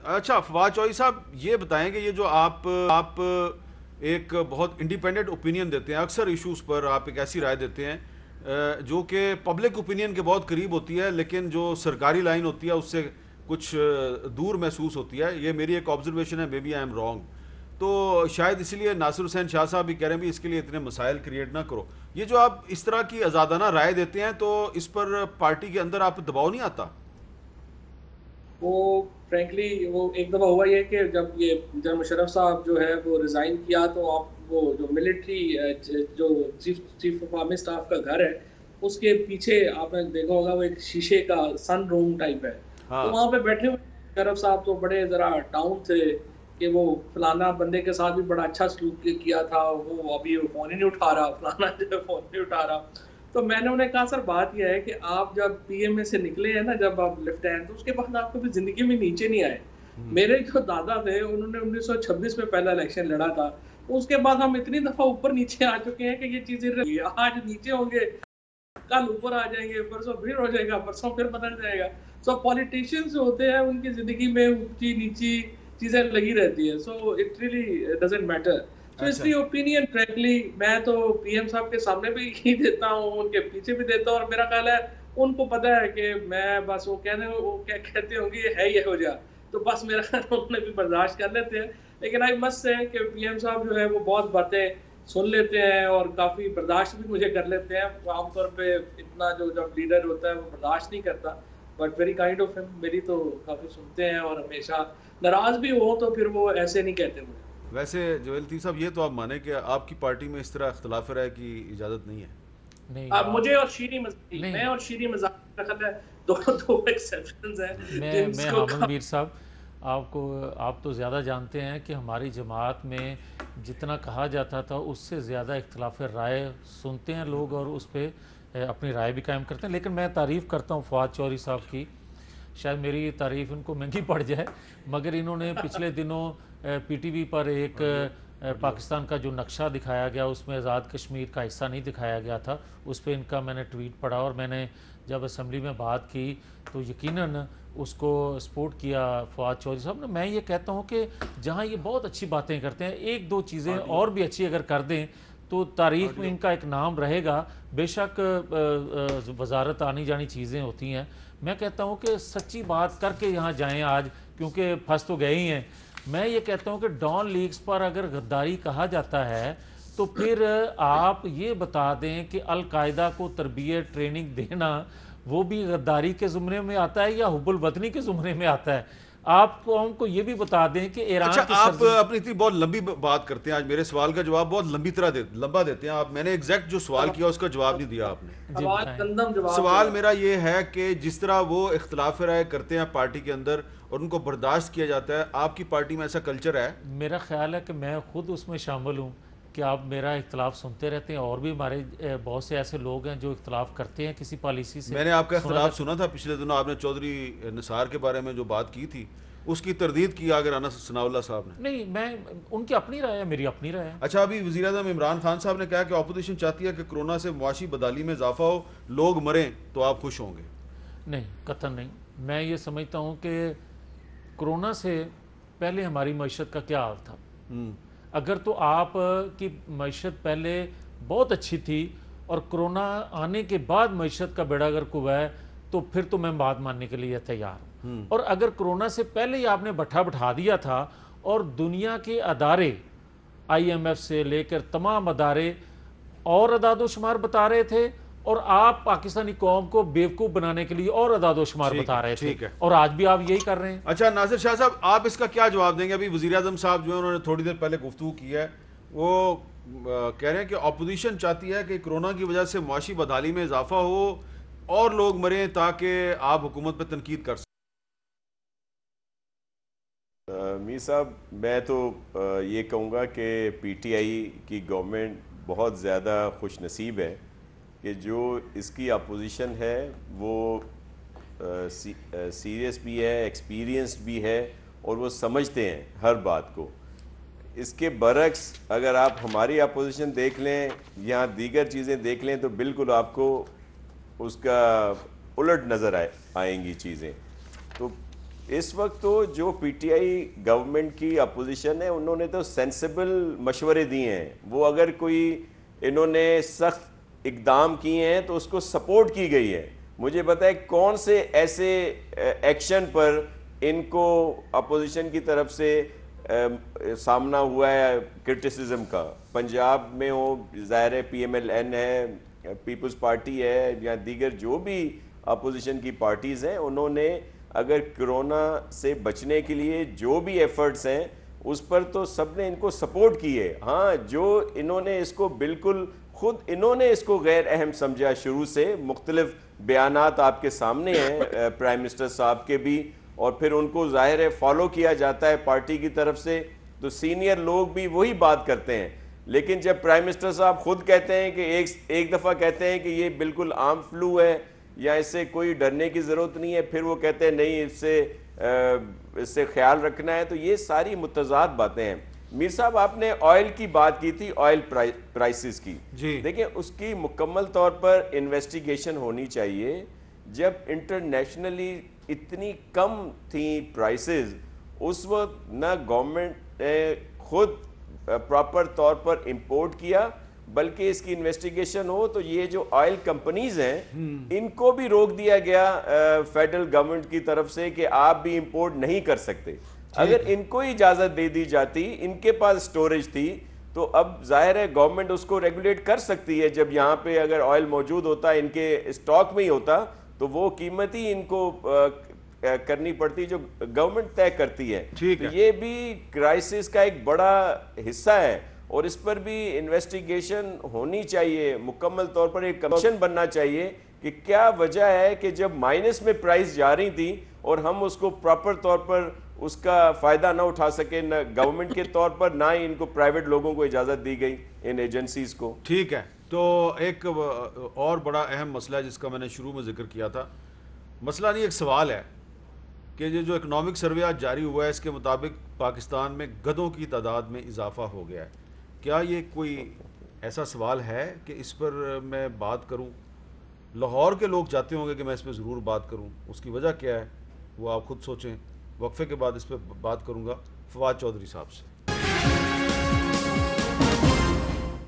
اچھا فواد چوہدری صاحب یہ بتائیں کہ یہ جو آپ ایک بہت انڈیپینڈنٹ اوپینین دیتے ہیں اکثر ایشوز پر، آپ ایک ایسی رائے دیتے ہیں جو کہ پبلک اوپینین کے بہت قریب ہوتی ہے لیکن جو سرکاری لائن ہوتی ہے اس سے کچھ دور محسوس ہوتی ہے. یہ میری ایک آبزرویشن ہے، maybe I am wrong. تو شاید اسی لیے ناصر حسین شاہ صاحب بھی کہہ رہے ہیں بھی اس کے لیے اتنے مسائل کریٹ نہ کرو. یہ جو آپ اس طرح کی آزادانہ رائے دیتے ہیں تو اس پر پارٹی کے اندر آپ دباؤ نہیں آتا؟ وہ فرینکلی وہ ایک دفعہ ہوا یہ کہ جب یہ جنرل مشرف صاحب جو ہے وہ ریزائن کیا تو آپ وہ جو ملٹری جو چیف آف آرمی اسٹاف کا گھر ہے اس کے پیچھے آپ نے دیکھا ہوگا وہ ایک شیشے کا سن روم ٹائپ ہے. تو ہاں وہاں پہ بیٹھے ہوئے مشرف صاحب تو بڑے ذرا ڈاؤن تھے کہ وہ فلانا بندے کے ساتھ بھی بڑا اچھا سلوک کیا تھا، وہ ابھی فون ہی نہیں اٹھا رہا، فلانا جو ہے فون نہیں اٹھا رہا. تو میں نے انہیں کہا سر بات یہ ہے کہ آپ جب پی ایم اے سے نکلے ہیں نا، جب آپ لیفٹیننٹ، تو اس کے بعد آپ کبھی زندگی میں نیچے نہیں آئے. میرے جو دادا تھے انہوں نے 1926 میں پہلا الیکشن لڑا تھا، اس کے بعد ہم اتنی دفعہ اوپر نیچے آ چکے ہیں کہ یہ چیزیں آج نیچے ہوں گے، کل اوپر آ جائیں گے، پرسوں پھر ہو جائے گا، پرسوں پھر بدل جائے گا. سو پولیٹیشینز جو ہوتے ہیں ان کی زندگی میں اونچی نیچی چیزیں لگی رہتی ہیں. So it really doesn't matter. تو اس اچھا لیے اوپینین فرینکلی میں تو پی ایم صاحب کے سامنے بھی ہی دیتا ہوں، ان کے پیچھے بھی دیتا ہوں، اور میرا خیال ہے ان کو پتا ہے کہ میں بس وہ کیا کہتے ہوں گے یہ ہے یہ ہو جا، تو بس میرا خیال انہوں نے بھی برداشت کر لیتے ہیں. لیکن آئی مسٹ سے کہ پی ایم صاحب جو ہے وہ بہت باتیں سن لیتے ہیں اور کافی برداشت بھی مجھے کر لیتے ہیں. عام طور پہ اتنا جو جب لیڈر ہوتا ہے وہ برداشت نہیں کرتا، بٹ ویری کائنڈ آف ہم. میری تو کافی سنتے ہیں اور ہمیشہ ناراض بھی ہو تو پھر وہ ایسے نہیں کہتے مجھے. ویسے جو لطیف صاحب یہ تو آپ مانیں کہ آپ کی پارٹی میں اس طرح اختلاف رائے کی اجازت نہیں ہے؟ نہیں مجھے اور شیریں مزاحی، میں نہیں اور شیریں مزاحی کا خیال ہے دو ایکسیپشنز ہیں جن میں کو حامد میر صاحب، آپ تو زیادہ جانتے ہیں کہ ہماری جماعت میں جتنا کہا جاتا تھا اس سے زیادہ اختلاف رائے سنتے ہیں لوگ اور اس پہ اپنی رائے بھی قائم کرتے ہیں. لیکن میں تعریف کرتا ہوں فواد چوہدری صاحب کی. شاید میری تعریف ان کو مہنگی پڑ جائے مگر انہوں نے پچھلے دنوں پی ٹی وی پر ایک پاکستان کا جو نقشہ دکھایا گیا اس میں آزاد کشمیر کا حصہ نہیں دکھایا گیا تھا، اس پہ ان کا میں نے ٹویٹ پڑھا اور میں نے جب اسمبلی میں بات کی تو یقیناً اس کو سپورٹ کیا فواد چوہدری صاحب نے. میں یہ کہتا ہوں کہ جہاں یہ بہت اچھی باتیں کرتے ہیں، ایک دو چیزیں اور بھی اچھی اگر کر دیں تو تاریخ میں ان کا ایک نام رہے گا. بے شک وزارت آنی جانی چیزیں ہوتی ہیں، میں کہتا ہوں کہ سچی بات کر کے یہاں جائیں آج، کیونکہ پھنس تو گئے ہی ہیں. میں یہ کہتا ہوں کہ ڈان لیگز پر اگر غداری کہا جاتا ہے تو پھر آپ یہ بتا دیں کہ القاعدہ کو تربیت ٹریننگ دینا وہ بھی غداری کے زمرے میں آتا ہے یا حب الوطنی کے زمرے میں آتا ہے. آپ قوم کو یہ بھی بتا دیں کہ ایران اچھا کی آپ اپنی اتنی بہت لمبی بات کرتے ہیں، آج میرے سوال کا جواب بہت لمبا دیتے ہیں آپ. میں نے ایگزیکٹ جو سوال کیا اس کا جواب نہیں دیا آپ نے. جی سوال بتائیں. گندم جواب سوال دینا. میرا یہ ہے کہ جس طرح وہ اختلاف رائے کرتے ہیں پارٹی کے اندر اور ان کو برداشت کیا جاتا ہے، آپ کی پارٹی میں ایسا کلچر ہے؟ میرا خیال ہے کہ میں خود اس میں شامل ہوں کہ آپ میرا اختلاف سنتے رہتے ہیں، اور بھی ہمارے بہت سے ایسے لوگ ہیں جو اختلاف کرتے ہیں کسی پالیسی سے. میں نے آپ کا اختلاف سنا تھا پچھلے دنوں، آپ نے چودھری نثار کے بارے میں جو بات کی تھی اس کی تردید کی آگر آنا ثناء اللہ صاحب نے. نہیں، میں ان کی اپنی رائے ہے، میری اپنی رائے ہے. اچھا ابھی وزیر اعظم عمران خان صاحب نے کہا کہ اپوزیشن چاہتی ہے کہ کرونا سے معاشی بدحالی میں اضافہ ہو، لوگ مریں تو آپ خوش ہوں گے. نہیں، قطعاً نہیں. میں یہ سمجھتا ہوں کہ کرونا سے پہلے ہماری معیشت کا کیا حال تھا. اگر تو آپ کی معیشت پہلے بہت اچھی تھی اور کرونا آنے کے بعد معیشت کا بیڑا گرک ہوا ہے تو پھر تو میں بات ماننے کے لیے تیار ہوں. اور اگر کرونا سے پہلے ہی آپ نے بٹھا دیا تھا اور دنیا کے ادارے آئی ایم ایف سے لے کر تمام ادارے اور اعداد و شمار بتا رہے تھے اور آپ پاکستانی قوم کو بیوقوف بنانے کے لیے اور اعداد و شمار بتا رہے تھے، اور آج بھی آپ یہی کر رہے ہیں. اچھا ناصر شاہ صاحب آپ اس کا کیا جواب دیں گے؟ ابھی وزیر اعظم صاحب جو ہیں انہوں نے تھوڑی دیر پہلے گفتگو کی ہے، وہ کہہ رہے ہیں کہ اپوزیشن چاہتی ہے کہ کرونا کی وجہ سے معاشی بدحالی میں اضافہ ہو اور لوگ مریں تاکہ آپ حکومت پہ تنقید کر سکیں. میر صاحب میں تو یہ کہوں گا کہ پی ٹی آئی کی گورنمنٹ بہت زیادہ خوش نصیب ہے کہ جو اس کی اپوزیشن ہے وہ سیریس بھی ہے، ایکسپیرینسڈ بھی ہے اور وہ سمجھتے ہیں ہر بات کو. اس کے برعکس اگر آپ ہماری اپوزیشن دیکھ لیں یا دیگر چیزیں دیکھ لیں تو بالکل آپ کو اس کا الٹ نظر آئیں گی چیزیں. تو اس وقت تو جو پی ٹی آئی گورنمنٹ کی اپوزیشن ہے انہوں نے تو سینسیبل مشورے دیے ہیں. وہ اگر کوئی انہوں نے سخت اقدام کیے ہیں تو اس کو سپورٹ کی گئی ہے. مجھے بتائیں کون سے ایسے ایکشن پر ان کو اپوزیشن کی طرف سے سامنا ہوا ہے کرٹیسزم کا. پنجاب میں ہو ظاہر ہے پی ایم ایل این ہے, پیپلز پارٹی ہے, یا دیگر جو بھی اپوزیشن کی پارٹیز ہیں, انہوں نے اگر کرونا سے بچنے کے لیے جو بھی ایفرٹس ہیں اس پر تو سب نے ان کو سپورٹ کی ہے. ہاں جو انہوں نے اس کو بالکل خود انہوں نے اس کو غیر اہم سمجھا شروع سے, مختلف بیانات آپ کے سامنے ہیں پرائم منسٹر صاحب کے بھی, اور پھر ان کو ظاہر ہے فالو کیا جاتا ہے پارٹی کی طرف سے, تو سینئر لوگ بھی وہی بات کرتے ہیں. لیکن جب پرائم منسٹر صاحب خود کہتے ہیں کہ ایک دفعہ کہتے ہیں کہ یہ بالکل عام فلو ہے یا اس سے کوئی ڈرنے کی ضرورت نہیں ہے, پھر وہ کہتے ہیں نہیں اس سے خیال رکھنا ہے, تو یہ ساری متضاد باتیں ہیں. میر صاحب آپ نے آئل کی بات کی تھی, آئل پرائسز کی. دیکھیں اس کی مکمل طور پر انویسٹیگیشن ہونی چاہیے. جب انٹرنیشنلی اتنی کم تھیں پرائسز, اس وقت نہ گورنمنٹ نے خود پراپر طور پر امپورٹ کیا, بلکہ اس کی انویسٹیگیشن ہو تو یہ جو آئل کمپنیز ہیں ان کو بھی روک دیا گیا فیڈرل گورنمنٹ کی طرف سے کہ آپ بھی امپورٹ نہیں کر سکتے. اگر ان کو اجازت دے دی جاتی, ان کے پاس سٹوریج تھی, تو اب ظاہر ہے گورنمنٹ اس کو ریگولیٹ کر سکتی ہے. جب یہاں پہ اگر آئل موجود ہوتا, ان کے اسٹاک میں ہی ہوتا, تو وہ قیمت ہی ان کو کرنی پڑتی جو گورنمنٹ طے کرتی ہے. یہ بھی کرائسس کا ایک بڑا حصہ ہے, اور اس پر بھی انویسٹیگیشن ہونی چاہیے. مکمل طور پر ایک کمیشن بننا چاہیے کہ کیا وجہ ہے کہ جب مائنس میں پرائس جا رہی تھی اور ہم اس کو پراپر طور پر اس کا فائدہ نہ اٹھا سکے, نہ گورنمنٹ کے طور پر, نہ ہی ان کو پرائیویٹ لوگوں کو اجازت دی گئی, ان ایجنسیز کو. ٹھیک ہے, تو ایک اور بڑا اہم مسئلہ ہے جس کا میں نے شروع میں ذکر کیا تھا. مسئلہ نہیں, ایک سوال ہے کہ یہ جو اکنامک سروے آج جاری ہوا ہے, اس کے مطابق پاکستان میں گدھوں کی تعداد میں اضافہ ہو گیا ہے. کیا یہ کوئی ایسا سوال ہے کہ اس پر میں بات کروں؟ لاہور کے لوگ چاہتے ہوں گے کہ میں اس پہ ضرور بات کروں. اس کی وجہ کیا ہے وہ آپ خود سوچیں. وقفے کے بعد اس پہ بات کروں گا فواد چودھری صاحب سے.